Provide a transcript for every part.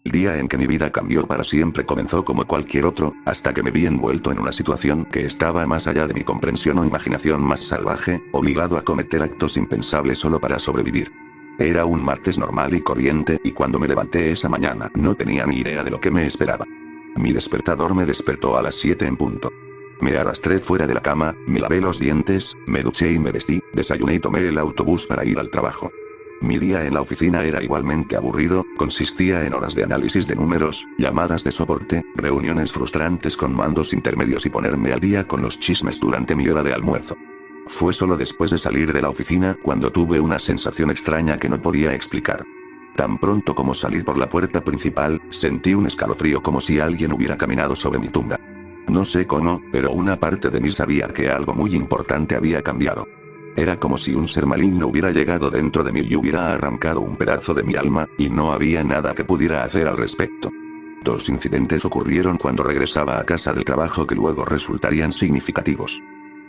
El día en que mi vida cambió para siempre comenzó como cualquier otro, hasta que me vi envuelto en una situación que estaba más allá de mi comprensión o imaginación más salvaje, obligado a cometer actos impensables solo para sobrevivir. Era un martes normal y corriente, y cuando me levanté esa mañana no tenía ni idea de lo que me esperaba. Mi despertador me despertó a las 7 en punto. Me arrastré fuera de la cama, me lavé los dientes, me duché y me vestí, desayuné y tomé el autobús para ir al trabajo. Mi día en la oficina era igualmente aburrido, consistía en horas de análisis de números, llamadas de soporte, reuniones frustrantes con mandos intermedios y ponerme al día con los chismes durante mi hora de almuerzo. Fue solo después de salir de la oficina cuando tuve una sensación extraña que no podía explicar. Tan pronto como salí por la puerta principal, sentí un escalofrío como si alguien hubiera caminado sobre mi tumba. No sé cómo, pero una parte de mí sabía que algo muy importante había cambiado. Era como si un ser maligno hubiera llegado dentro de mí y hubiera arrancado un pedazo de mi alma, y no había nada que pudiera hacer al respecto. Dos incidentes ocurrieron cuando regresaba a casa del trabajo que luego resultarían significativos.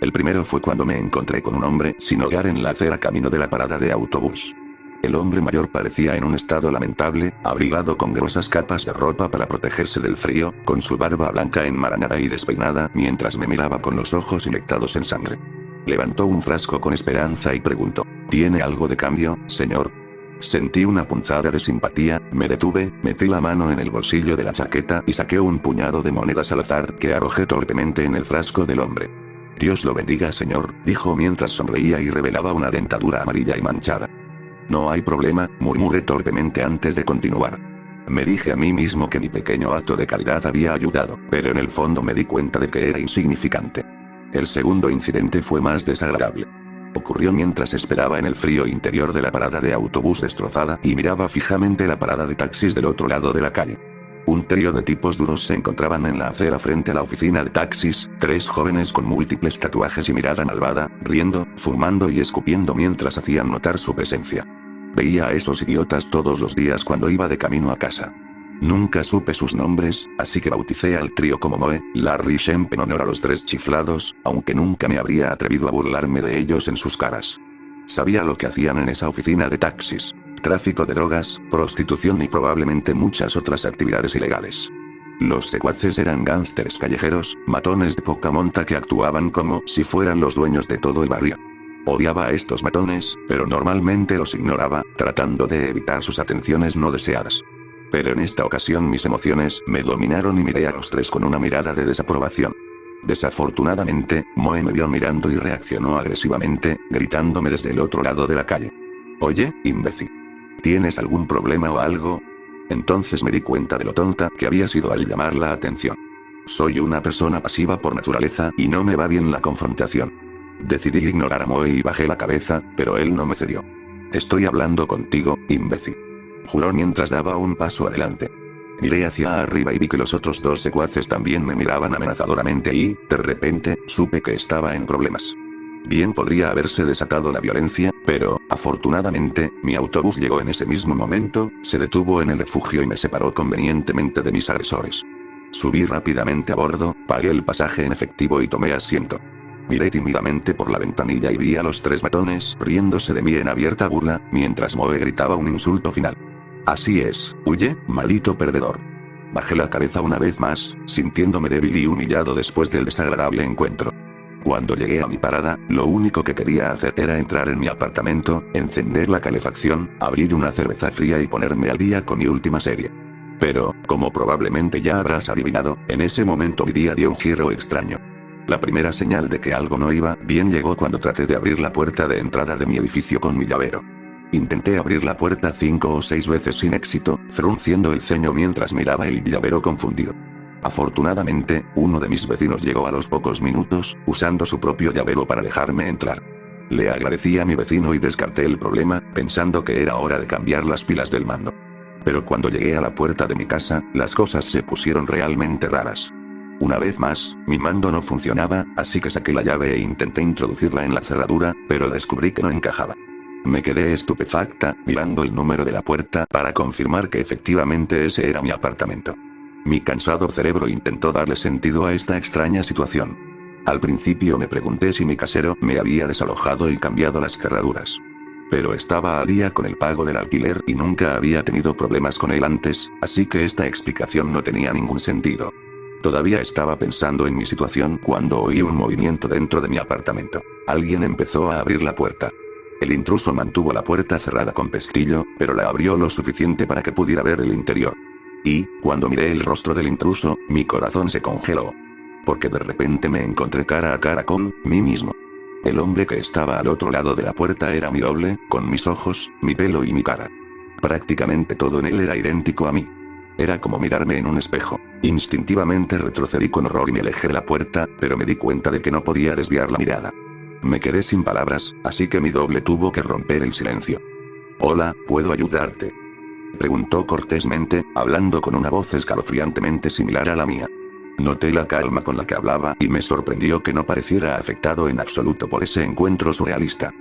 El primero fue cuando me encontré con un hombre sin hogar en la acera camino de la parada de autobús. El hombre mayor parecía en un estado lamentable, abrigado con gruesas capas de ropa para protegerse del frío, con su barba blanca enmarañada y despeinada, mientras me miraba con los ojos inyectados en sangre. Levantó un frasco con esperanza y preguntó: ¿Tiene algo de cambio, señor? Sentí una punzada de simpatía, me detuve, metí la mano en el bolsillo de la chaqueta y saqué un puñado de monedas al azar que arrojé torpemente en el frasco del hombre. Dios lo bendiga, señor, dijo mientras sonreía y revelaba una dentadura amarilla y manchada. No hay problema, murmuré torpemente antes de continuar. Me dije a mí mismo que mi pequeño acto de caridad había ayudado, pero en el fondo me di cuenta de que era insignificante. El segundo incidente fue más desagradable. Ocurrió mientras esperaba en el frío interior de la parada de autobús destrozada y miraba fijamente la parada de taxis del otro lado de la calle. Un trío de tipos duros se encontraban en la acera frente a la oficina de taxis, tres jóvenes con múltiples tatuajes y mirada malvada, riendo, fumando y escupiendo mientras hacían notar su presencia. Veía a esos idiotas todos los días cuando iba de camino a casa. Nunca supe sus nombres, así que bauticé al trío como Moe, Larry y Shemp en honor a los tres chiflados, aunque nunca me habría atrevido a burlarme de ellos en sus caras. Sabía lo que hacían en esa oficina de taxis: tráfico de drogas, prostitución y probablemente muchas otras actividades ilegales. Los secuaces eran gángsters callejeros, matones de poca monta que actuaban como si fueran los dueños de todo el barrio. Odiaba a estos matones, pero normalmente los ignoraba, tratando de evitar sus atenciones no deseadas. Pero en esta ocasión mis emociones me dominaron y miré a los tres con una mirada de desaprobación. Desafortunadamente, Moe me vio mirando y reaccionó agresivamente, gritándome desde el otro lado de la calle: «Oye, imbécil. ¿Tienes algún problema o algo?». Entonces me di cuenta de lo tonta que había sido al llamar la atención. Soy una persona pasiva por naturaleza y no me va bien la confrontación. Decidí ignorar a Moe y bajé la cabeza, pero él no me cedió. «Estoy hablando contigo, imbécil», juró mientras daba un paso adelante. Miré hacia arriba y vi que los otros dos secuaces también me miraban amenazadoramente y, de repente, supe que estaba en problemas. Bien podría haberse desatado la violencia, pero, afortunadamente, mi autobús llegó en ese mismo momento, se detuvo en el refugio y me separó convenientemente de mis agresores. Subí rápidamente a bordo, pagué el pasaje en efectivo y tomé asiento. Miré tímidamente por la ventanilla y vi a los tres matones riéndose de mí en abierta burla, mientras Moe gritaba un insulto final. «Así es, huye, maldito perdedor». Bajé la cabeza una vez más, sintiéndome débil y humillado después del desagradable encuentro. Cuando llegué a mi parada, lo único que quería hacer era entrar en mi apartamento, encender la calefacción, abrir una cerveza fría y ponerme al día con mi última serie. Pero, como probablemente ya habrás adivinado, en ese momento mi día dio un giro extraño. La primera señal de que algo no iba bien llegó cuando traté de abrir la puerta de entrada de mi edificio con mi llavero. Intenté abrir la puerta 5 o 6 veces sin éxito, frunciendo el ceño mientras miraba el llavero confundido. Afortunadamente, uno de mis vecinos llegó a los pocos minutos, usando su propio llavero para dejarme entrar. Le agradecí a mi vecino y descarté el problema, pensando que era hora de cambiar las pilas del mando. Pero cuando llegué a la puerta de mi casa, las cosas se pusieron realmente raras. Una vez más, mi mando no funcionaba, así que saqué la llave e intenté introducirla en la cerradura, pero descubrí que no encajaba. Me quedé estupefacta, mirando el número de la puerta para confirmar que efectivamente ese era mi apartamento. Mi cansado cerebro intentó darle sentido a esta extraña situación. Al principio me pregunté si mi casero me había desalojado y cambiado las cerraduras. Pero estaba al día con el pago del alquiler y nunca había tenido problemas con él antes, así que esta explicación no tenía ningún sentido. Todavía estaba pensando en mi situación cuando oí un movimiento dentro de mi apartamento. Alguien empezó a abrir la puerta. El intruso mantuvo la puerta cerrada con pestillo, pero la abrió lo suficiente para que pudiera ver el interior. Y, cuando miré el rostro del intruso, mi corazón se congeló. Porque de repente me encontré cara a cara con mí mismo. El hombre que estaba al otro lado de la puerta era mi doble, con mis ojos, mi pelo y mi cara. Prácticamente todo en él era idéntico a mí. Era como mirarme en un espejo. Instintivamente retrocedí con horror y me alejé de la puerta, pero me di cuenta de que no podía desviar la mirada. Me quedé sin palabras, así que mi doble tuvo que romper el silencio. «Hola, ¿puedo ayudarte?», preguntó cortésmente, hablando con una voz escalofriantemente similar a la mía. Noté la calma con la que hablaba y me sorprendió que no pareciera afectado en absoluto por ese encuentro surrealista.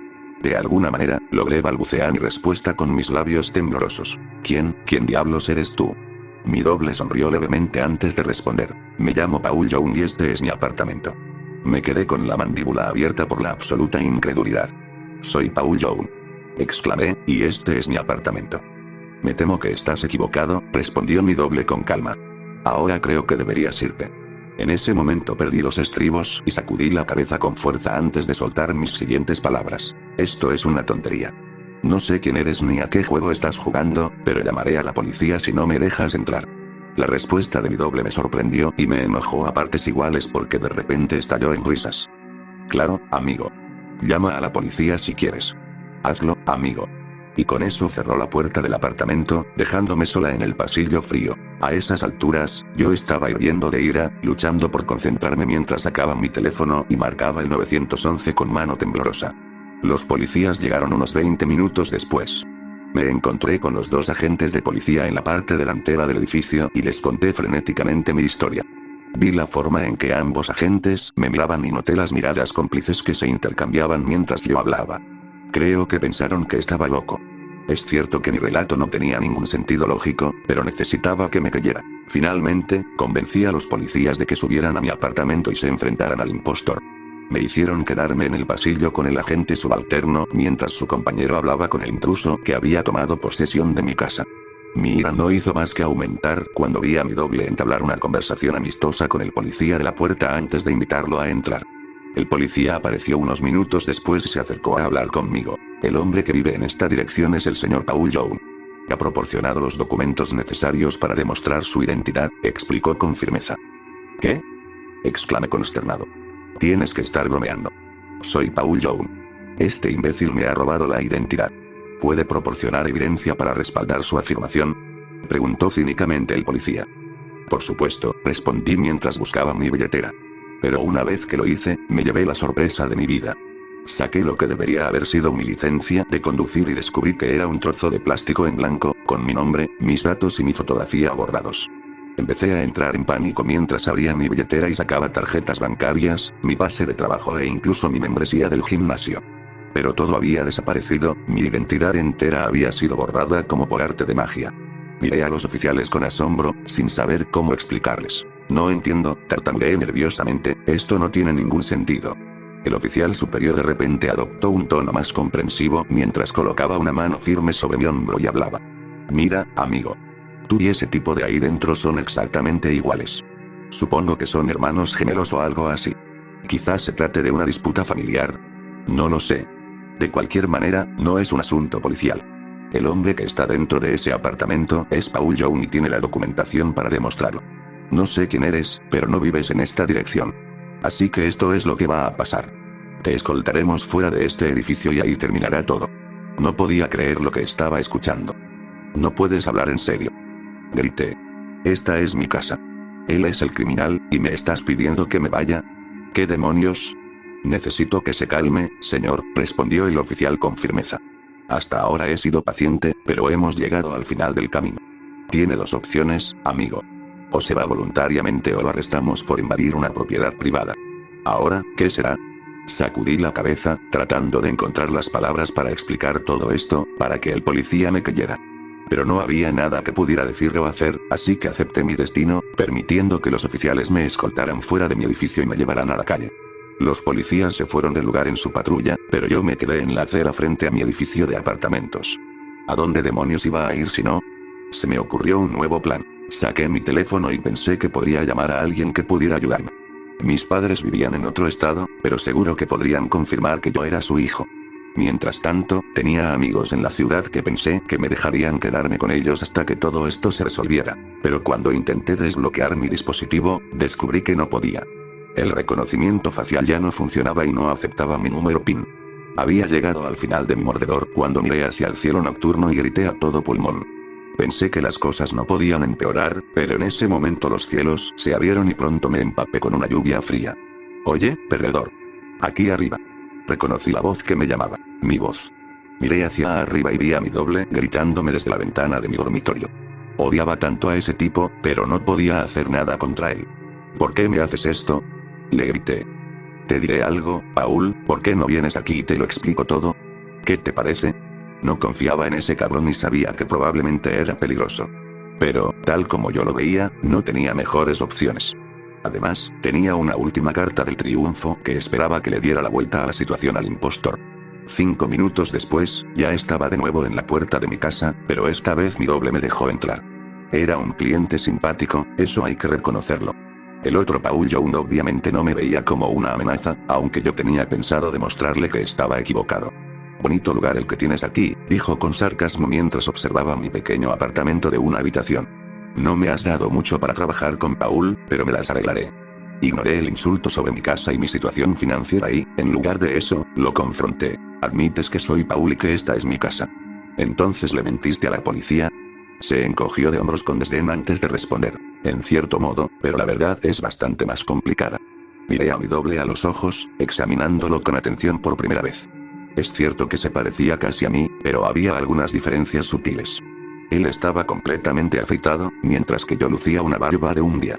De alguna manera, logré balbucear mi respuesta con mis labios temblorosos. ¿Quién diablos eres tú?». Mi doble sonrió levemente antes de responder. «Me llamo Paul Young y este es mi apartamento». Me quedé con la mandíbula abierta por la absoluta incredulidad. «Soy Paul Young», exclamé, «y este es mi apartamento». «Me temo que estás equivocado», respondió mi doble con calma. «Ahora creo que deberías irte». En ese momento perdí los estribos y sacudí la cabeza con fuerza antes de soltar mis siguientes palabras. «Esto es una tontería. No sé quién eres ni a qué juego estás jugando, pero llamaré a la policía si no me dejas entrar». La respuesta de mi doble me sorprendió y me enojó a partes iguales porque de repente estalló en risas. «Claro, amigo. Llama a la policía si quieres. Hazlo, amigo». Y con eso cerró la puerta del apartamento, dejándome sola en el pasillo frío. A esas alturas, yo estaba hirviendo de ira, luchando por concentrarme mientras sacaba mi teléfono y marcaba el 911 con mano temblorosa. Los policías llegaron unos 20 minutos después. Me encontré con los dos agentes de policía en la parte delantera del edificio y les conté frenéticamente mi historia. Vi la forma en que ambos agentes me miraban y noté las miradas cómplices que se intercambiaban mientras yo hablaba. Creo que pensaron que estaba loco. Es cierto que mi relato no tenía ningún sentido lógico, pero necesitaba que me creyera. Finalmente, convencí a los policías de que subieran a mi apartamento y se enfrentaran al impostor. Me hicieron quedarme en el pasillo con el agente subalterno mientras su compañero hablaba con el intruso que había tomado posesión de mi casa. Mi ira no hizo más que aumentar cuando vi a mi doble entablar una conversación amistosa con el policía de la puerta antes de invitarlo a entrar. El policía apareció unos minutos después y se acercó a hablar conmigo. «El hombre que vive en esta dirección es el señor Paul Young. Ha proporcionado los documentos necesarios para demostrar su identidad», explicó con firmeza. «¿Qué?», exclamé consternado. «Tienes que estar bromeando. Soy Paul Young. Este imbécil me ha robado la identidad. ¿Puede proporcionar evidencia para respaldar su afirmación?», preguntó cínicamente el policía. «Por supuesto», respondí mientras buscaba mi billetera. Pero una vez que lo hice, me llevé la sorpresa de mi vida. Saqué lo que debería haber sido mi licencia de conducir y descubrí que era un trozo de plástico en blanco, con mi nombre, mis datos y mi fotografía borrados. Empecé a entrar en pánico mientras abría mi billetera y sacaba tarjetas bancarias, mi pase de trabajo e incluso mi membresía del gimnasio. Pero todo había desaparecido, mi identidad entera había sido borrada como por arte de magia. Miré a los oficiales con asombro, sin saber cómo explicarles. «No entiendo», tartamudeé nerviosamente, «esto no tiene ningún sentido». El oficial superior de repente adoptó un tono más comprensivo mientras colocaba una mano firme sobre mi hombro y hablaba. «Mira, amigo. Tú y ese tipo de ahí dentro son exactamente iguales. Supongo que son hermanos gemelos o algo así. Quizás se trate de una disputa familiar. No lo sé. De cualquier manera, no es un asunto policial. El hombre que está dentro de ese apartamento es Paul Young y tiene la documentación para demostrarlo. No sé quién eres, pero no vives en esta dirección. Así que esto es lo que va a pasar. Te escoltaremos fuera de este edificio y ahí terminará todo». No podía creer lo que estaba escuchando. «No puedes hablar en serio», grité. «Esta es mi casa. Él es el criminal, y me estás pidiendo que me vaya. ¿Qué demonios?». «Necesito que se calme, señor», respondió el oficial con firmeza. «Hasta ahora he sido paciente, pero hemos llegado al final del camino. Tiene dos opciones, amigo. O se va voluntariamente o lo arrestamos por invadir una propiedad privada. Ahora, ¿qué será?». Sacudí la cabeza, tratando de encontrar las palabras para explicar todo esto, para que el policía me creyera. Pero no había nada que pudiera decir o hacer, así que acepté mi destino, permitiendo que los oficiales me escoltaran fuera de mi edificio y me llevaran a la calle. Los policías se fueron del lugar en su patrulla, pero yo me quedé en la acera frente a mi edificio de apartamentos. ¿A dónde demonios iba a ir si no? Se me ocurrió un nuevo plan. Saqué mi teléfono y pensé que podría llamar a alguien que pudiera ayudarme. Mis padres vivían en otro estado, pero seguro que podrían confirmar que yo era su hijo. Mientras tanto, tenía amigos en la ciudad que pensé que me dejarían quedarme con ellos hasta que todo esto se resolviera. Pero cuando intenté desbloquear mi dispositivo, descubrí que no podía. El reconocimiento facial ya no funcionaba y no aceptaba mi número PIN. Había llegado al final de mi mordedor cuando miré hacia el cielo nocturno y grité a todo pulmón. Pensé que las cosas no podían empeorar, pero en ese momento los cielos se abrieron y pronto me empapé con una lluvia fría. Oye, perdedor. Aquí arriba. Reconocí la voz que me llamaba. Mi voz. Miré hacia arriba y vi a mi doble gritándome desde la ventana de mi dormitorio. Odiaba tanto a ese tipo, pero no podía hacer nada contra él. ¿Por qué me haces esto? Le grité. Te diré algo, Paul, ¿por qué no vienes aquí y te lo explico todo? ¿Qué te parece? No confiaba en ese cabrón y sabía que probablemente era peligroso. Pero, tal como yo lo veía, no tenía mejores opciones. Además, tenía una última carta del triunfo que esperaba que le diera la vuelta a la situación al impostor. 5 minutos después, ya estaba de nuevo en la puerta de mi casa, pero esta vez mi doble me dejó entrar. Era un cliente simpático, eso hay que reconocerlo. El otro Paul Young obviamente no me veía como una amenaza, aunque yo tenía pensado demostrarle que estaba equivocado. Bonito lugar el que tienes aquí, dijo con sarcasmo mientras observaba mi pequeño apartamento de una habitación. No me has dado mucho para trabajar con Paul, pero me las arreglaré. Ignoré el insulto sobre mi casa y mi situación financiera y, en lugar de eso, lo confronté. ¿Admites que soy Paul y que esta es mi casa? ¿Entonces le mentiste a la policía? Se encogió de hombros con desdén antes de responder. En cierto modo, pero la verdad es bastante más complicada. Miré a mi doble a los ojos, examinándolo con atención por primera vez. Es cierto que se parecía casi a mí, pero había algunas diferencias sutiles. Él estaba completamente afeitado, mientras que yo lucía una barba de un día.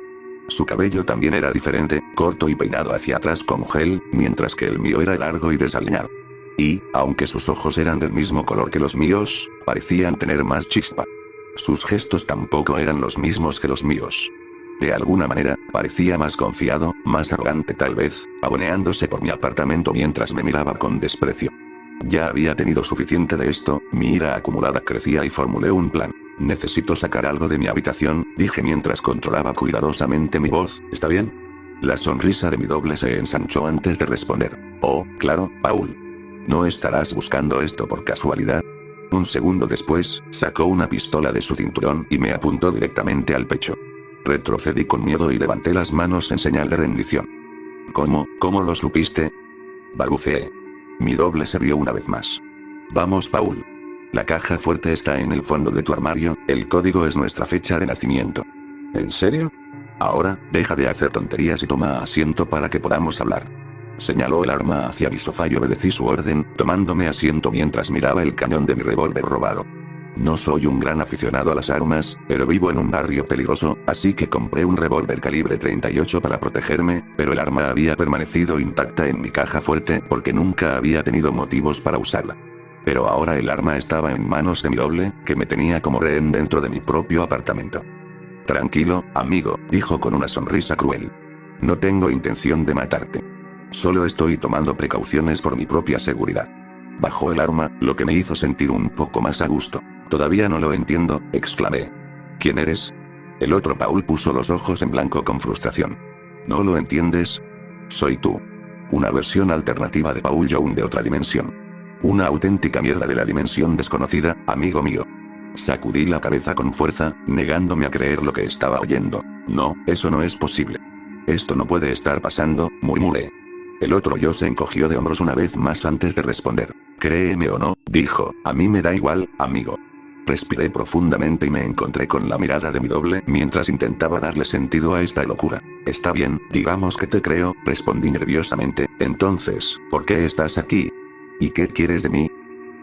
Su cabello también era diferente, corto y peinado hacia atrás con gel, mientras que el mío era largo y desaliñado. Y, aunque sus ojos eran del mismo color que los míos, parecían tener más chispa. Sus gestos tampoco eran los mismos que los míos. De alguna manera, parecía más confiado, más arrogante tal vez, pavoneándose por mi apartamento mientras me miraba con desprecio. Ya había tenido suficiente de esto, mi ira acumulada crecía y formulé un plan. Necesito sacar algo de mi habitación, dije mientras controlaba cuidadosamente mi voz, ¿está bien? La sonrisa de mi doble se ensanchó antes de responder. Oh, claro, Paul. ¿No estarás buscando esto por casualidad? Un segundo después, sacó una pistola de su cinturón y me apuntó directamente al pecho. Retrocedí con miedo y levanté las manos en señal de rendición. ¿Cómo lo supiste? Balbuceé. Mi doble se rió una vez más. Vamos, Paul. La caja fuerte está en el fondo de tu armario, el código es nuestra fecha de nacimiento. ¿En serio? Ahora, deja de hacer tonterías y toma asiento para que podamos hablar. Señaló el arma hacia mi sofá y obedecí su orden, tomándome asiento mientras miraba el cañón de mi revólver robado. No soy un gran aficionado a las armas, pero vivo en un barrio peligroso, así que compré un revólver calibre 38 para protegerme, pero el arma había permanecido intacta en mi caja fuerte porque nunca había tenido motivos para usarla. Pero ahora el arma estaba en manos de mi doble, que me tenía como rehén dentro de mi propio apartamento. Tranquilo, amigo, dijo con una sonrisa cruel. No tengo intención de matarte. Solo estoy tomando precauciones por mi propia seguridad. Bajó el arma, lo que me hizo sentir un poco más a gusto. Todavía no lo entiendo, exclamé. ¿Quién eres? El otro Paul puso los ojos en blanco con frustración. ¿No lo entiendes? Soy tú. Una versión alternativa de Paul Young de otra dimensión. Una auténtica mierda de la dimensión desconocida, amigo mío. Sacudí la cabeza con fuerza, negándome a creer lo que estaba oyendo. No, eso no es posible. Esto no puede estar pasando, murmuré. El otro yo se encogió de hombros una vez más antes de responder. Créeme o no, dijo, a mí me da igual, amigo. Respiré profundamente y me encontré con la mirada de mi doble mientras intentaba darle sentido a esta locura. Está bien, digamos que te creo, respondí nerviosamente. Entonces, ¿por qué estás aquí? ¿Y qué quieres de mí?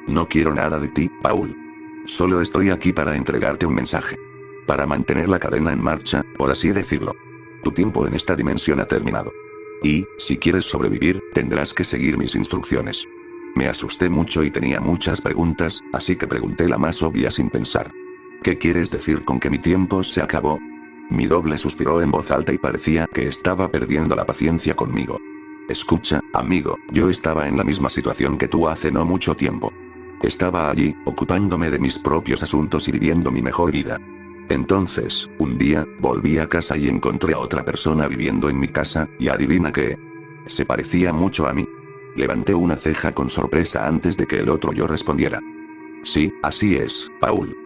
No quiero nada de ti, Paul. Solo estoy aquí para entregarte un mensaje. Para mantener la cadena en marcha, por así decirlo. Tu tiempo en esta dimensión ha terminado. Y, si quieres sobrevivir, tendrás que seguir mis instrucciones. Me asusté mucho y tenía muchas preguntas, así que pregunté la más obvia sin pensar. ¿Qué quieres decir con que mi tiempo se acabó? Mi doble suspiró en voz alta y parecía que estaba perdiendo la paciencia conmigo. Escucha, amigo, yo estaba en la misma situación que tú hace no mucho tiempo. Estaba allí, ocupándome de mis propios asuntos y viviendo mi mejor vida. Entonces, un día, volví a casa y encontré a otra persona viviendo en mi casa, y adivina qué. Se parecía mucho a mí. Levanté una ceja con sorpresa antes de que el otro yo respondiera. Sí, así es, Paul.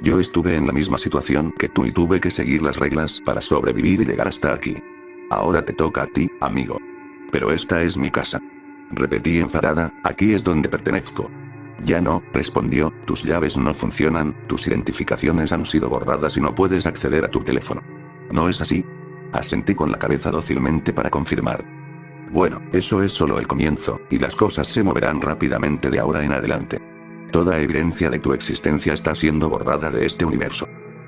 Yo estuve en la misma situación que tú y tuve que seguir las reglas para sobrevivir y llegar hasta aquí. Ahora te toca a ti, amigo. Pero esta es mi casa. Repetí enfadada, aquí es donde pertenezco. Ya no, respondió, tus llaves no funcionan, tus identificaciones han sido borradas y no puedes acceder a tu teléfono. ¿No es así? Asentí con la cabeza dócilmente para confirmar. Bueno, eso es solo el comienzo, y las cosas se moverán rápidamente de ahora en adelante. Toda evidencia de tu existencia está siendo borrada de este universo.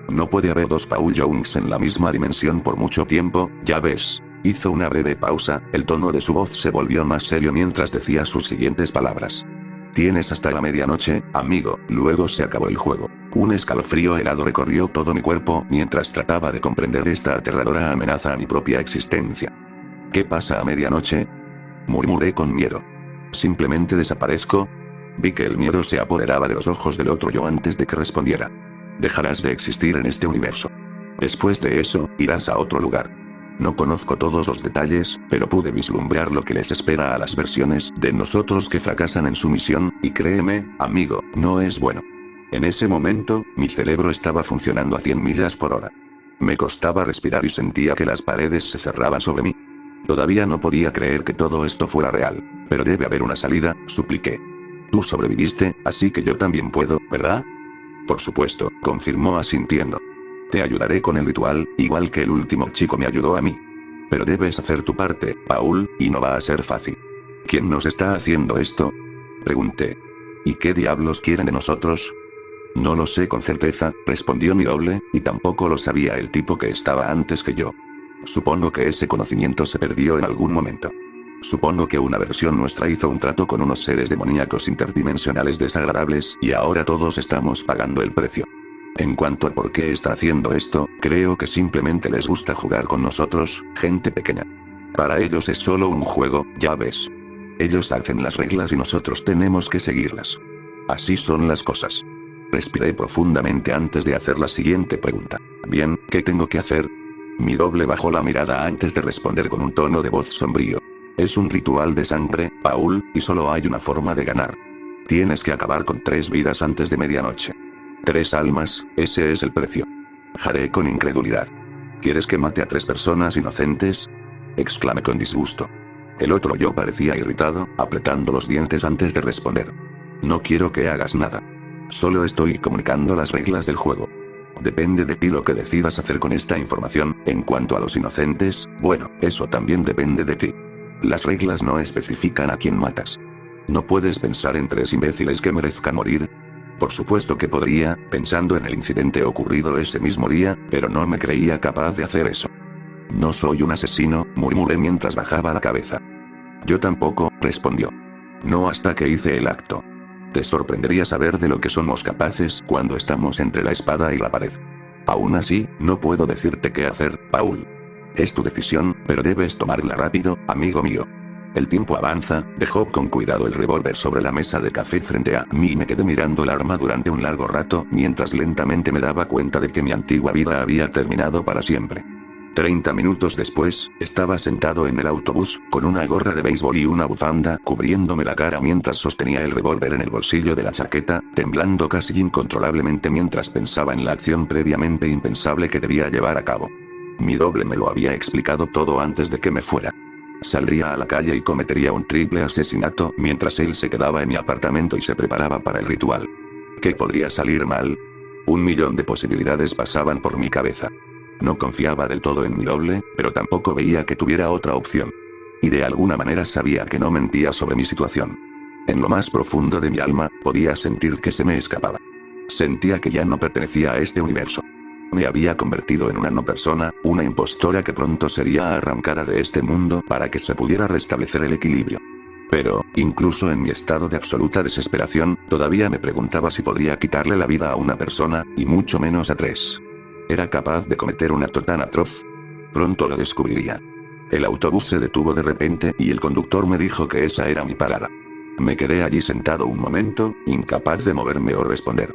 No puede haber dos Paul Jones en la misma dimensión por mucho tiempo, ya ves. Hizo una breve pausa, el tono de su voz se volvió más serio mientras decía sus siguientes palabras. Tienes hasta la medianoche, amigo, luego se acabó el juego. Un escalofrío helado recorrió todo mi cuerpo mientras trataba de comprender esta aterradora amenaza a mi propia existencia. ¿Qué pasa a medianoche? Murmuré con miedo. ¿Simplemente desaparezco? Vi que el miedo se apoderaba de los ojos del otro yo antes de que respondiera. Dejarás de existir en este universo. Después de eso, irás a otro lugar. No conozco todos los detalles, pero pude vislumbrar lo que les espera a las versiones de nosotros que fracasan en su misión, y créeme, amigo, no es bueno. En ese momento, mi cerebro estaba funcionando a 100 millas por hora. Me costaba respirar y sentía que las paredes se cerraban sobre mí. Todavía no podía creer que todo esto fuera real, pero debe haber una salida, supliqué. Tú sobreviviste, así que yo también puedo, ¿verdad? Por supuesto, confirmó asintiendo. Te ayudaré con el ritual, igual que el último chico me ayudó a mí. Pero debes hacer tu parte, Paul, y no va a ser fácil. ¿Quién nos está haciendo esto? Pregunté. ¿Y qué diablos quieren de nosotros? No lo sé con certeza, respondió mi doble, y tampoco lo sabía el tipo que estaba antes que yo. Supongo que ese conocimiento se perdió en algún momento. Supongo que una versión nuestra hizo un trato con unos seres demoníacos interdimensionales desagradables, y ahora todos estamos pagando el precio. En cuanto a por qué está haciendo esto, creo que simplemente les gusta jugar con nosotros, gente pequeña. Para ellos es solo un juego, ya ves. Ellos hacen las reglas y nosotros tenemos que seguirlas. Así son las cosas. Respiré profundamente antes de hacer la siguiente pregunta. Bien, ¿qué tengo que hacer? Mi doble bajó la mirada antes de responder con un tono de voz sombrío. Es un ritual de sangre, Paul, y solo hay una forma de ganar. Tienes que acabar con 3 vidas antes de medianoche. 3 almas, ese es el precio. Jaré con incredulidad. ¿Quieres que mate a 3 personas inocentes? Exclamé con disgusto. El otro yo parecía irritado, apretando los dientes antes de responder. No quiero que hagas nada. Solo estoy comunicando las reglas del juego. Depende de ti lo que decidas hacer con esta información. En cuanto a los inocentes, bueno, eso también depende de ti. Las reglas no especifican a quién matas. ¿No puedes pensar en 3 imbéciles que merezcan morir? Por supuesto que podría, pensando en el incidente ocurrido ese mismo día, pero no me creía capaz de hacer eso. No soy un asesino, murmuré mientras bajaba la cabeza. Yo tampoco, respondió. No hasta que hice el acto. Te sorprendería saber de lo que somos capaces cuando estamos entre la espada y la pared. Aún así, no puedo decirte qué hacer, Paul. Es tu decisión, pero debes tomarla rápido, amigo mío. El tiempo avanza, dejó con cuidado el revólver sobre la mesa de café frente a mí y me quedé mirando el arma durante un largo rato mientras lentamente me daba cuenta de que mi antigua vida había terminado para siempre. 30 minutos después, estaba sentado en el autobús, con una gorra de béisbol y una bufanda cubriéndome la cara mientras sostenía el revólver en el bolsillo de la chaqueta, temblando casi incontrolablemente mientras pensaba en la acción previamente impensable que debía llevar a cabo. Mi doble me lo había explicado todo antes de que me fuera. Saldría a la calle y cometería un triple asesinato mientras él se quedaba en mi apartamento y se preparaba para el ritual. ¿Qué podría salir mal? 1.000.000 de posibilidades pasaban por mi cabeza. No confiaba del todo en mi doble, pero tampoco veía que tuviera otra opción. Y de alguna manera sabía que no mentía sobre mi situación. En lo más profundo de mi alma, podía sentir que se me escapaba. Sentía que ya no pertenecía a este universo. Me había convertido en una no persona, una impostora que pronto sería arrancada de este mundo para que se pudiera restablecer el equilibrio. Pero, incluso en mi estado de absoluta desesperación, todavía me preguntaba si podría quitarle la vida a una persona, y mucho menos a 3. ¿Era capaz de cometer un acto tan atroz? Pronto lo descubriría. El autobús se detuvo de repente y el conductor me dijo que esa era mi parada. Me quedé allí sentado un momento, incapaz de moverme o responder.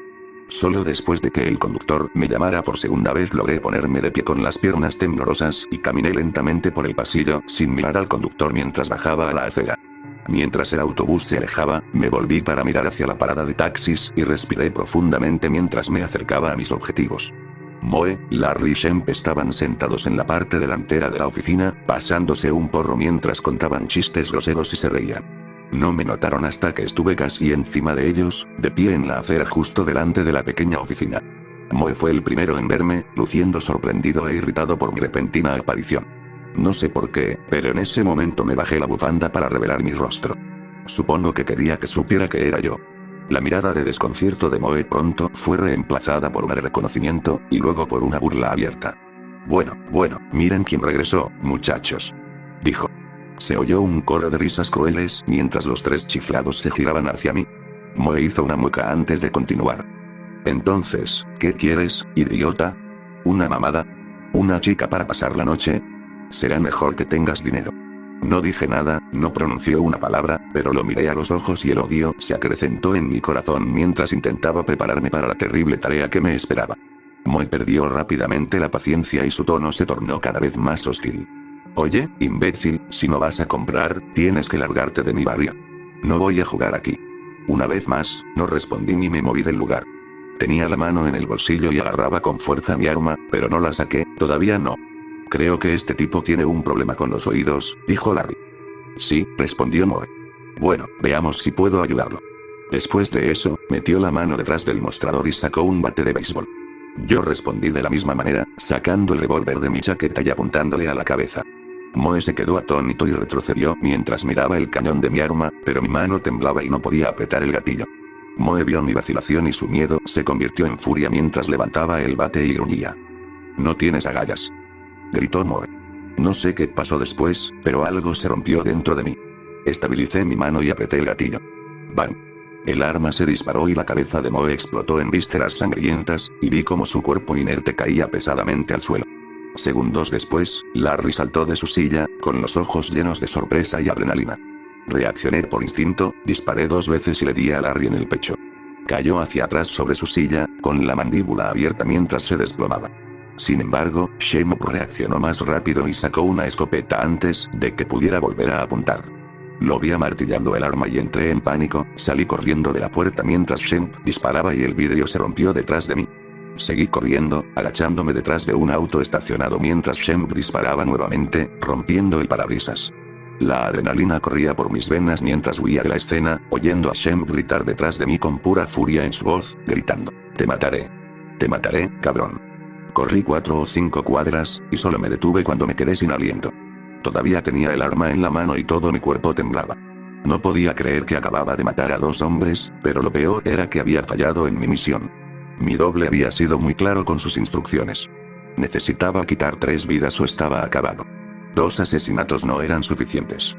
Solo después de que el conductor me llamara por segunda vez logré ponerme de pie con las piernas temblorosas y caminé lentamente por el pasillo sin mirar al conductor mientras bajaba a la acera. Mientras el autobús se alejaba, me volví para mirar hacia la parada de taxis y respiré profundamente mientras me acercaba a mis objetivos. Moe, Larry y Shemp estaban sentados en la parte delantera de la oficina, pasándose un porro mientras contaban chistes groseros y se reían. No me notaron hasta que estuve casi encima de ellos, de pie en la acera justo delante de la pequeña oficina. Moe fue el primero en verme, luciendo sorprendido e irritado por mi repentina aparición. No sé por qué, pero en ese momento me bajé la bufanda para revelar mi rostro. Supongo que quería que supiera que era yo. La mirada de desconcierto de Moe pronto fue reemplazada por una de reconocimiento, y luego por una burla abierta. Bueno, miren quién regresó, muchachos. Dijo. Se oyó un coro de risas crueles mientras los tres chiflados se giraban hacia mí. Moe hizo una mueca antes de continuar. Entonces, ¿qué quieres, idiota? ¿Una mamada? ¿Una chica para pasar la noche? Será mejor que tengas dinero. No dije nada, no pronunció una palabra, pero lo miré a los ojos y el odio se acrecentó en mi corazón mientras intentaba prepararme para la terrible tarea que me esperaba. Moe perdió rápidamente la paciencia y su tono se tornó cada vez más hostil. Oye, imbécil, si no vas a comprar, tienes que largarte de mi barrio. No voy a jugar aquí. Una vez más, no respondí ni me moví del lugar. Tenía la mano en el bolsillo y agarraba con fuerza mi arma, pero no la saqué, todavía no. Creo que este tipo tiene un problema con los oídos, dijo Larry. Sí, respondió Moe. Bueno, veamos si puedo ayudarlo. Después de eso, metió la mano detrás del mostrador y sacó un bate de béisbol. Yo respondí de la misma manera, sacando el revólver de mi chaqueta y apuntándole a la cabeza. Moe se quedó atónito y retrocedió mientras miraba el cañón de mi arma, pero mi mano temblaba y no podía apretar el gatillo. Moe vio mi vacilación y su miedo se convirtió en furia mientras levantaba el bate y gruñía. No tienes agallas. Gritó Moe. No sé qué pasó después, pero algo se rompió dentro de mí. Estabilicé mi mano y apreté el gatillo. ¡Bang! El arma se disparó y la cabeza de Moe explotó en vísceras sangrientas, y vi cómo su cuerpo inerte caía pesadamente al suelo. Segundos después, Larry saltó de su silla, con los ojos llenos de sorpresa y adrenalina. Reaccioné por instinto, disparé 2 veces y le di a Larry en el pecho. Cayó hacia atrás sobre su silla, con la mandíbula abierta mientras se desplomaba. Sin embargo, Shemp reaccionó más rápido y sacó una escopeta antes de que pudiera volver a apuntar. Lo vi amartillando el arma y entré en pánico, salí corriendo de la puerta mientras Shemp disparaba y el vidrio se rompió detrás de mí. Seguí corriendo, agachándome detrás de un auto estacionado mientras Shemp disparaba nuevamente, rompiendo el parabrisas. La adrenalina corría por mis venas mientras huía de la escena, oyendo a Shemp gritar detrás de mí con pura furia en su voz, gritando, Te mataré, cabrón. Corrí 4 o 5 cuadras, y solo me detuve cuando me quedé sin aliento. Todavía tenía el arma en la mano y todo mi cuerpo temblaba. No podía creer que acababa de matar a 2 hombres, pero lo peor era que había fallado en mi misión. Mi doble había sido muy claro con sus instrucciones. Necesitaba quitar 3 vidas o estaba acabado. 2 asesinatos no eran suficientes.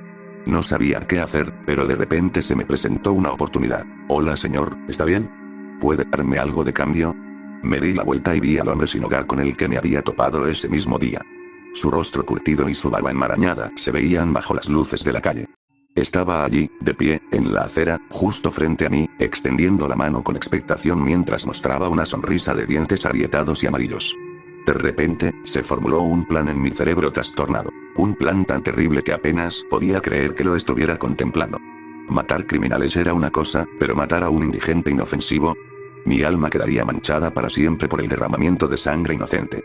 No sabía qué hacer, pero de repente se me presentó una oportunidad. Hola señor, ¿está bien? ¿Puede darme algo de cambio? Me di la vuelta y vi al hombre sin hogar con el que me había topado ese mismo día. Su rostro curtido y su barba enmarañada se veían bajo las luces de la calle. Estaba allí, de pie, en la acera, justo frente a mí, extendiendo la mano con expectación mientras mostraba una sonrisa de dientes agrietados y amarillos. De repente, se formuló un plan en mi cerebro trastornado. Un plan tan terrible que apenas podía creer que lo estuviera contemplando. Matar criminales era una cosa, pero matar a un indigente inofensivo. Mi alma quedaría manchada para siempre por el derramamiento de sangre inocente.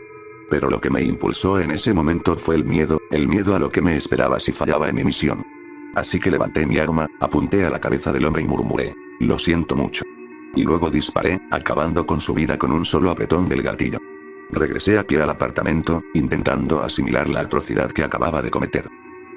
Pero lo que me impulsó en ese momento fue el miedo a lo que me esperaba si fallaba en mi misión. Así que levanté mi arma, apunté a la cabeza del hombre y murmuré, lo siento mucho. Y luego disparé, acabando con su vida con un solo apretón del gatillo. Regresé a pie al apartamento, intentando asimilar la atrocidad que acababa de cometer.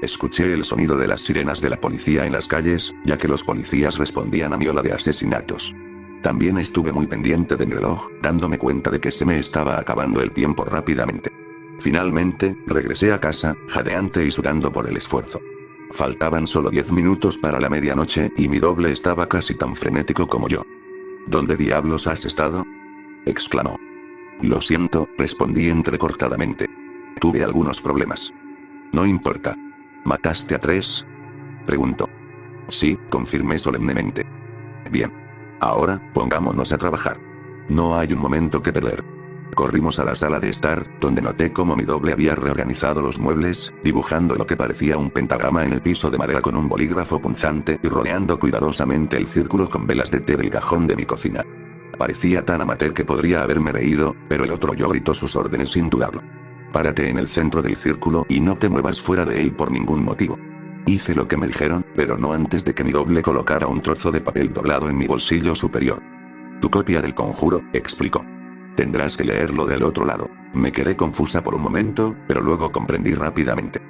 Escuché el sonido de las sirenas de la policía en las calles, ya que los policías respondían a mi ola de asesinatos. También estuve muy pendiente de mi reloj, dándome cuenta de que se me estaba acabando el tiempo rápidamente. Finalmente, regresé a casa, jadeante y sudando por el esfuerzo. Faltaban solo 10 minutos para la medianoche y mi doble estaba casi tan frenético como yo. ¿Dónde diablos has estado?, exclamó. Lo siento, respondí entrecortadamente. Tuve algunos problemas. No importa. ¿Mataste a 3? Preguntó. Sí, confirmé solemnemente. Bien. Ahora, pongámonos a trabajar. No hay un momento que perder. Corrimos a la sala de estar, donde noté cómo mi doble había reorganizado los muebles, dibujando lo que parecía un pentagrama en el piso de madera con un bolígrafo punzante y rodeando cuidadosamente el círculo con velas de té del cajón de mi cocina. Parecía tan amateur que podría haberme reído, pero el otro yo gritó sus órdenes sin dudarlo. Párate en el centro del círculo y no te muevas fuera de él por ningún motivo. Hice lo que me dijeron, pero no antes de que mi doble colocara un trozo de papel doblado en mi bolsillo superior. Tu copia del conjuro, explicó. Tendrás que leerlo del otro lado. Me quedé confusa por un momento, pero luego comprendí rápidamente.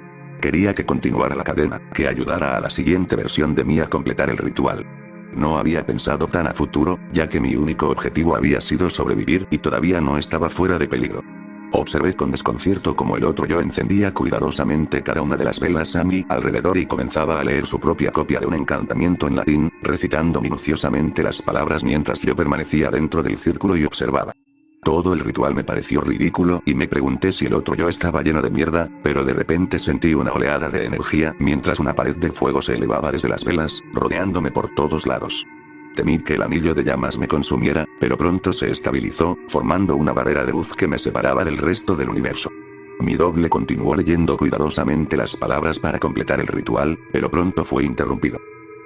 Quería que continuara la cadena, que ayudara a la siguiente versión de mí a completar el ritual. No había pensado tan a futuro, ya que mi único objetivo había sido sobrevivir y todavía no estaba fuera de peligro. Observé con desconcierto cómo el otro yo encendía cuidadosamente cada una de las velas a mi alrededor y comenzaba a leer su propia copia de un encantamiento en latín, recitando minuciosamente las palabras mientras yo permanecía dentro del círculo y observaba. Todo el ritual me pareció ridículo y me pregunté si el otro yo estaba lleno de mierda, pero de repente sentí una oleada de energía mientras una pared de fuego se elevaba desde las velas, rodeándome por todos lados. Temí que el anillo de llamas me consumiera, pero pronto se estabilizó, formando una barrera de luz que me separaba del resto del universo. Mi doble continuó leyendo cuidadosamente las palabras para completar el ritual, pero pronto fue interrumpido.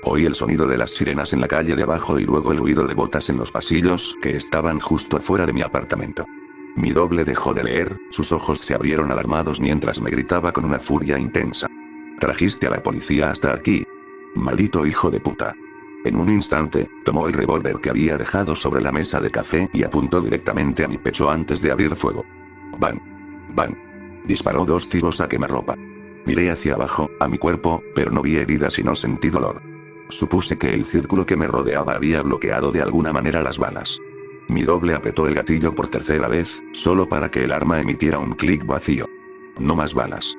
Oí el sonido de las sirenas en la calle de abajo y luego el ruido de botas en los pasillos que estaban justo afuera de mi apartamento. Mi doble dejó de leer, sus ojos se abrieron alarmados mientras me gritaba con una furia intensa. ¿Trajiste a la policía hasta aquí? Maldito hijo de puta. En un instante, tomó el revólver que había dejado sobre la mesa de café y apuntó directamente a mi pecho antes de abrir fuego. ¡Bang! ¡Bang! Disparó 2 tiros a quemarropa. Miré hacia abajo, a mi cuerpo, pero no vi heridas y no sentí dolor. Supuse que el círculo que me rodeaba había bloqueado de alguna manera las balas. Mi doble apretó el gatillo por tercera vez, solo para que el arma emitiera un clic vacío. No más balas.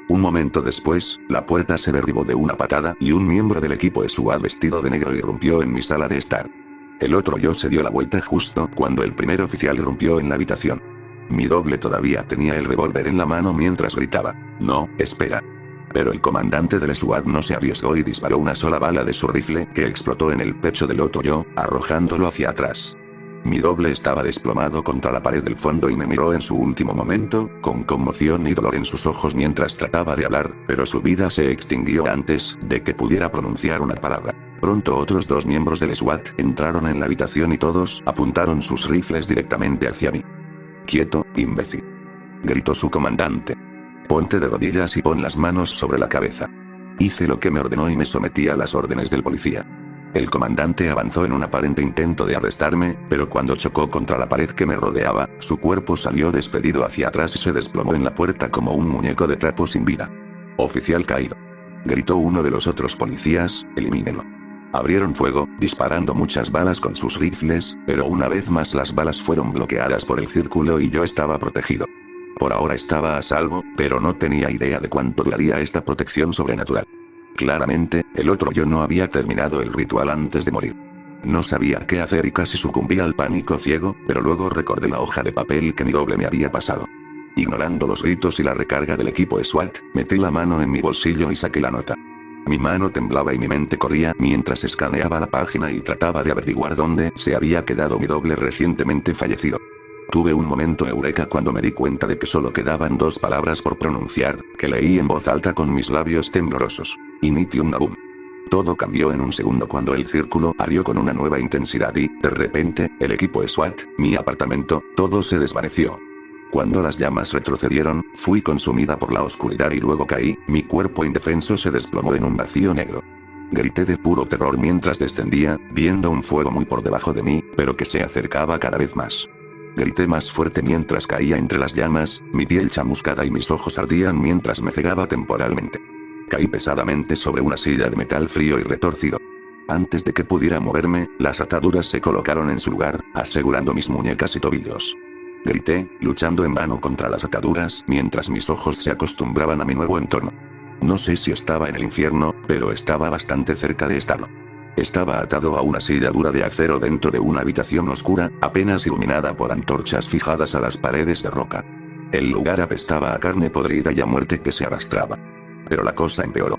Un momento después, la puerta se derribó de una patada y un miembro del equipo SWAT vestido de negro irrumpió en mi sala de estar. El otro yo se dio la vuelta justo cuando el primer oficial irrumpió en la habitación. Mi doble todavía tenía el revólver en la mano mientras gritaba, «No, espera». Pero el comandante del SWAT no se arriesgó y disparó una sola bala de su rifle que explotó en el pecho del otro yo, arrojándolo hacia atrás. Mi doble estaba desplomado contra la pared del fondo y me miró en su último momento, con conmoción y dolor en sus ojos mientras trataba de hablar, pero su vida se extinguió antes de que pudiera pronunciar una palabra. Pronto otros 2 miembros del SWAT entraron en la habitación y todos apuntaron sus rifles directamente hacia mí. «Quieto, imbécil», gritó su comandante. «Ponte de rodillas y pon las manos sobre la cabeza». Hice lo que me ordenó y me sometí a las órdenes del policía. El comandante avanzó en un aparente intento de arrestarme, pero cuando chocó contra la pared que me rodeaba, su cuerpo salió despedido hacia atrás y se desplomó en la puerta como un muñeco de trapo sin vida. «Oficial caído», gritó uno de los otros policías, «elimínelo». Abrieron fuego, disparando muchas balas con sus rifles, pero una vez más las balas fueron bloqueadas por el círculo y yo estaba protegido. Por ahora estaba a salvo, pero no tenía idea de cuánto duraría esta protección sobrenatural. Claramente, el otro yo no había terminado el ritual antes de morir. No sabía qué hacer y casi sucumbí al pánico ciego, pero luego recordé la hoja de papel que mi doble me había pasado. Ignorando los gritos y la recarga del equipo SWAT, metí la mano en mi bolsillo y saqué la nota. Mi mano temblaba y mi mente corría mientras escaneaba la página y trataba de averiguar dónde se había quedado mi doble recientemente fallecido. Tuve un momento eureka cuando me di cuenta de que solo quedaban 2 palabras por pronunciar, que leí en voz alta con mis labios temblorosos. Initium Nabum. Todo cambió en un segundo cuando el círculo ardió con una nueva intensidad y, de repente, el equipo SWAT, mi apartamento, todo se desvaneció. Cuando las llamas retrocedieron, fui consumida por la oscuridad y luego caí, mi cuerpo indefenso se desplomó en un vacío negro. Grité de puro terror mientras descendía, viendo un fuego muy por debajo de mí, pero que se acercaba cada vez más. Grité más fuerte mientras caía entre las llamas, mi piel chamuscada y mis ojos ardían mientras me cegaba temporalmente. Caí pesadamente sobre una silla de metal frío y retorcido. Antes de que pudiera moverme, las ataduras se colocaron en su lugar, asegurando mis muñecas y tobillos. Grité, luchando en vano contra las ataduras, mientras mis ojos se acostumbraban a mi nuevo entorno. No sé si estaba en el infierno, pero estaba bastante cerca de estarlo. Estaba atado a una silla dura de acero dentro de una habitación oscura, apenas iluminada por antorchas fijadas a las paredes de roca. El lugar apestaba a carne podrida y a muerte que se arrastraba. Pero la cosa empeoró.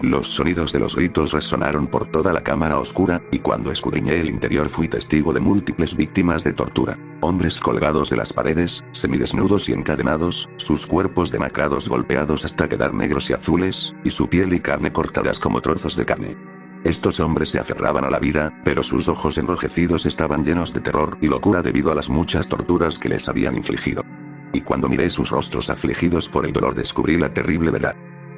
Los sonidos de los gritos resonaron por toda la cámara oscura, y cuando escudriñé el interior fui testigo de múltiples víctimas de tortura. Hombres colgados de las paredes, semidesnudos y encadenados, sus cuerpos demacrados golpeados hasta quedar negros y azules, y su piel y carne cortadas como trozos de carne. Estos hombres se aferraban a la vida, pero sus ojos enrojecidos estaban llenos de terror y locura debido a las muchas torturas que les habían infligido. Y cuando miré sus rostros afligidos por el dolor descubrí la terrible verdad.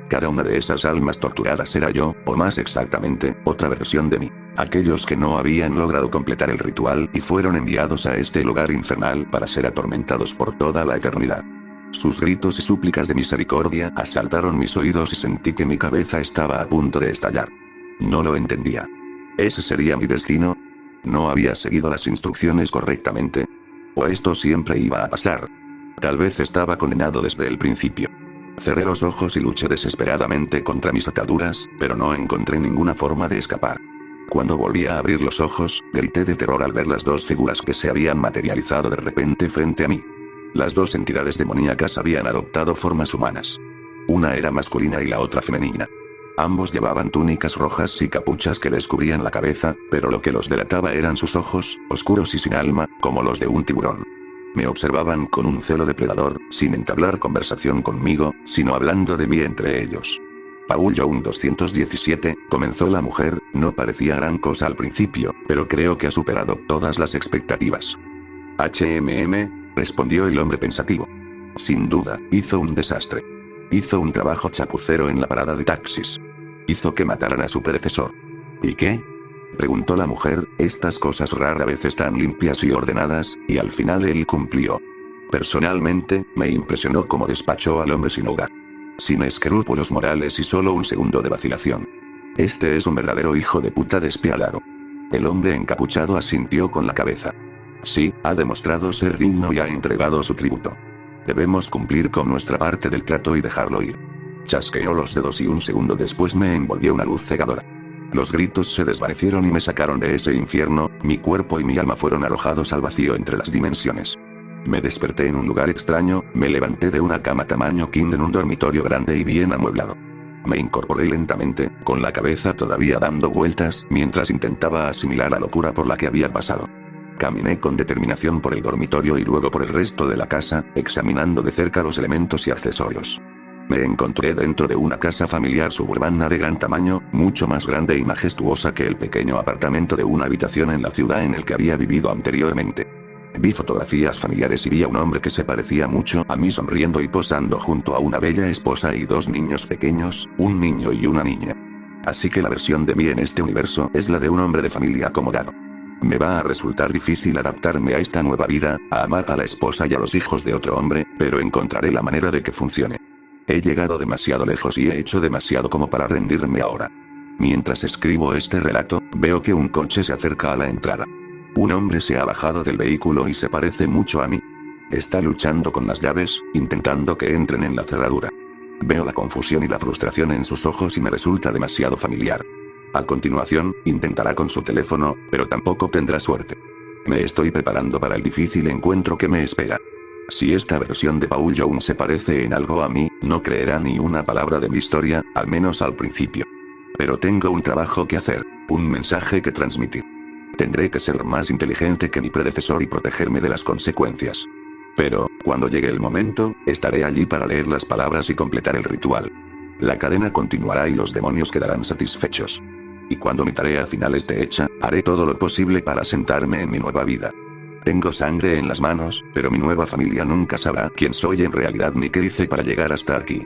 Cada una de esas almas torturadas era yo, o más exactamente, otra versión de mí. Aquellos que no habían logrado completar el ritual y fueron enviados a este lugar infernal para ser atormentados por toda la eternidad. Sus gritos y súplicas de misericordia asaltaron mis oídos y sentí que mi cabeza estaba a punto de estallar. No lo entendía. ¿Ese sería mi destino? ¿No había seguido las instrucciones correctamente? ¿O esto siempre iba a pasar? Tal vez estaba condenado desde el principio. Cerré los ojos y luché desesperadamente contra mis ataduras, pero no encontré ninguna forma de escapar. Cuando volví a abrir los ojos, grité de terror al ver las dos figuras que se habían materializado de repente frente a mí. Las dos entidades demoníacas habían adoptado formas humanas. Una era masculina y la otra femenina. Ambos llevaban túnicas rojas y capuchas que les cubrían la cabeza, pero lo que los delataba eran sus ojos, oscuros y sin alma, como los de un tiburón. Me observaban con un celo depredador, sin entablar conversación conmigo, sino hablando de mí entre ellos. Paul Young 217, comenzó la mujer, no parecía gran cosa al principio, pero creo que ha superado todas las expectativas. Respondió el hombre pensativo. Sin duda, hizo un desastre. Hizo un trabajo chapucero en la parada de taxis. Hizo que mataran a su predecesor. ¿Y qué? Preguntó la mujer, estas cosas rara vez están limpias y ordenadas, y al final él cumplió. Personalmente, me impresionó cómo despachó al hombre sin hogar. Sin escrúpulos morales y solo un segundo de vacilación. Este es un verdadero hijo de puta despiadado. El hombre encapuchado asintió con la cabeza. Sí, ha demostrado ser digno y ha entregado su tributo. Debemos cumplir con nuestra parte del trato y dejarlo ir. Chasqueó los dedos y un segundo después me envolvió una luz cegadora. Los gritos se desvanecieron y me sacaron de ese infierno, mi cuerpo y mi alma fueron arrojados al vacío entre las dimensiones. Me desperté en un lugar extraño, me levanté de una cama tamaño king en un dormitorio grande y bien amueblado. Me incorporé lentamente, con la cabeza todavía dando vueltas, mientras intentaba asimilar la locura por la que había pasado. Caminé con determinación por el dormitorio y luego por el resto de la casa, examinando de cerca los elementos y accesorios. Me encontré dentro de una casa familiar suburbana de gran tamaño, mucho más grande y majestuosa que el pequeño apartamento de una habitación en la ciudad en el que había vivido anteriormente. Vi fotografías familiares y vi a un hombre que se parecía mucho a mí sonriendo y posando junto a una bella esposa y dos niños pequeños, un niño y una niña. Así que la versión de mí en este universo es la de un hombre de familia acomodado. Me va a resultar difícil adaptarme a esta nueva vida, a amar a la esposa y a los hijos de otro hombre, pero encontraré la manera de que funcione. He llegado demasiado lejos y he hecho demasiado como para rendirme ahora. Mientras escribo este relato, veo que un coche se acerca a la entrada. Un hombre se ha bajado del vehículo y se parece mucho a mí. Está luchando con las llaves, intentando que entren en la cerradura. Veo la confusión y la frustración en sus ojos y me resulta demasiado familiar. A continuación, intentará con su teléfono, pero tampoco tendrá suerte. Me estoy preparando para el difícil encuentro que me espera. Si esta versión de Paul Young se parece en algo a mí, no creerá ni una palabra de mi historia, al menos al principio. Pero tengo un trabajo que hacer, un mensaje que transmitir. Tendré que ser más inteligente que mi predecesor y protegerme de las consecuencias. Pero, cuando llegue el momento, estaré allí para leer las palabras y completar el ritual. La cadena continuará y los demonios quedarán satisfechos. Y cuando mi tarea final esté hecha, haré todo lo posible para sentarme en mi nueva vida. Tengo sangre en las manos, pero mi nueva familia nunca sabrá quién soy en realidad ni qué hice para llegar hasta aquí.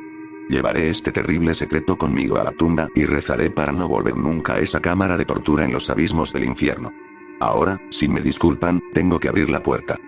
Llevaré este terrible secreto conmigo a la tumba y rezaré para no volver nunca a esa cámara de tortura en los abismos del infierno. Ahora, si me disculpan, tengo que abrir la puerta.